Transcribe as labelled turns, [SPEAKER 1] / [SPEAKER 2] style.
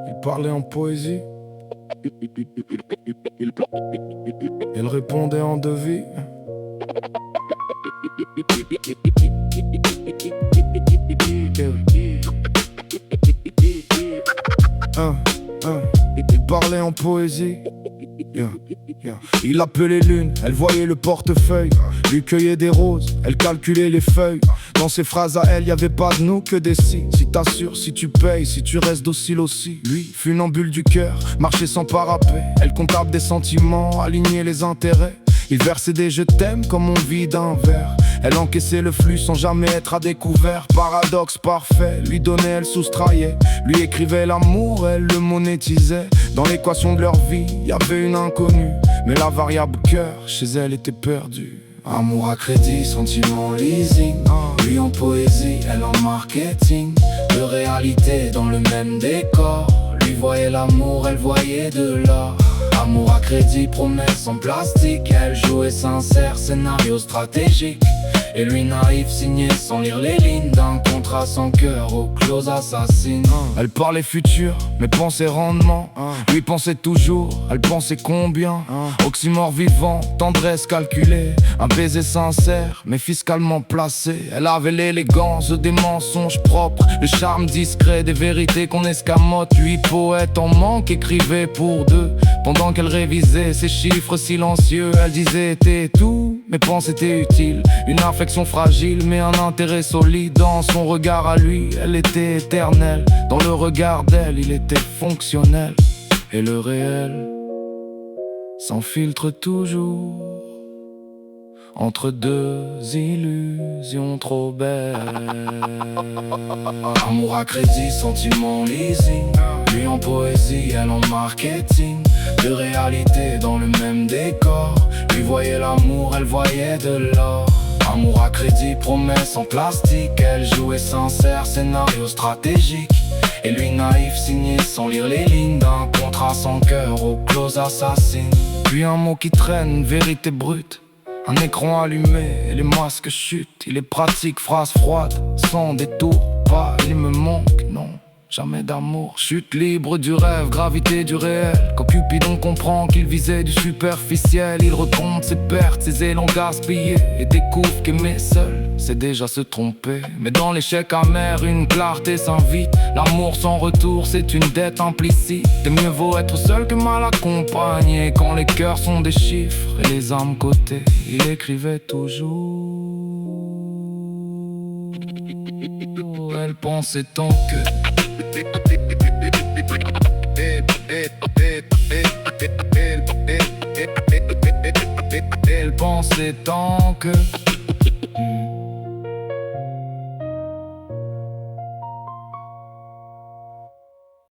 [SPEAKER 1] Il parlait en poésie. Elle répondait en devis. Il parlait en poésie. Il appelait l'une, elle voyait le portefeuille. Lui cueillait des roses, elle calculait les feuilles. Dans ses phrases à elle, y'avait pas de nous que des si. Si t'assures, si tu payes, si tu restes docile aussi. Lui, funambule du cœur, marchait sans parapet. Elle comptable des sentiments, alignait les intérêts. Il versait des je t'aime comme on vide un verre. Elle encaissait le flux sans jamais être à découvert. Paradoxe parfait, lui donnait, elle soustrayait. Lui écrivait l'amour, elle le monétisait. Dans l'équation de leur vie, y avait une inconnue. Mais la variable cœur, chez elle était perdue. Amour à crédit, sentiment leasing. Lui en poésie, elle en marketing. De réalité dans le même décor. Lui voyait l'amour, elle voyait de l'or. Amour à crédit, promesse en plastique. Elle jouait sincère, scénario stratégique. Et lui naïf, signé sans lire les lignes d'un contrat sans cœur aux clauses assassines. Elle parlait futur, mais pensait rendement. Lui pensait toujours, elle pensait combien. Oxymore vivant, tendresse calculée. Un baiser sincère, mais fiscalement placé. Elle avait l'élégance des mensonges propres. Le charme discret des vérités qu'on escamote. Lui poète en manque, écrivait pour deux. Pendant qu'elle révisait ses chiffres silencieux, elle disait t'es tout, mes pensées étaient utiles. Une affection fragile mais un intérêt solide. Dans son regard à lui, elle était éternelle. Dans le regard d'elle, il était fonctionnel. Et le réel s'enfiltre toujours entre deux illusions trop belles. Amour à crédit, sentiment leasing. Lui en poésie, elle en marketing. De réalité dans le même décor. Lui voyait l'amour, elle voyait de l'or. Amour à crédit, promesse en plastique. Elle jouait sincère, scénario stratégique. Et lui naïf, signé sans lire les lignes d'un contrat sans cœur aux clauses assassines. Puis un mot qui traîne, une vérité brute. Un écran allumé et les masques chutent. Il est pratique, phrase froide, sans détour. Pas, il me manque, non, jamais d'amour. Chute libre du rêve, gravité du réel. Quand Cupidon comprend qu'il visait du superficiel, il recompte ses pertes, ses élans gaspillés. Et découvre qu'aimer seul, c'est déjà se tromper. Mais dans l'échec amer, une clarté s'invite. L'amour sans retour, c'est une dette implicite. Et mieux vaut être seul que mal accompagné. Quand les cœurs sont des chiffres et les âmes cotées, il écrivait toujours. Elle pensait tant que elle pensait tant que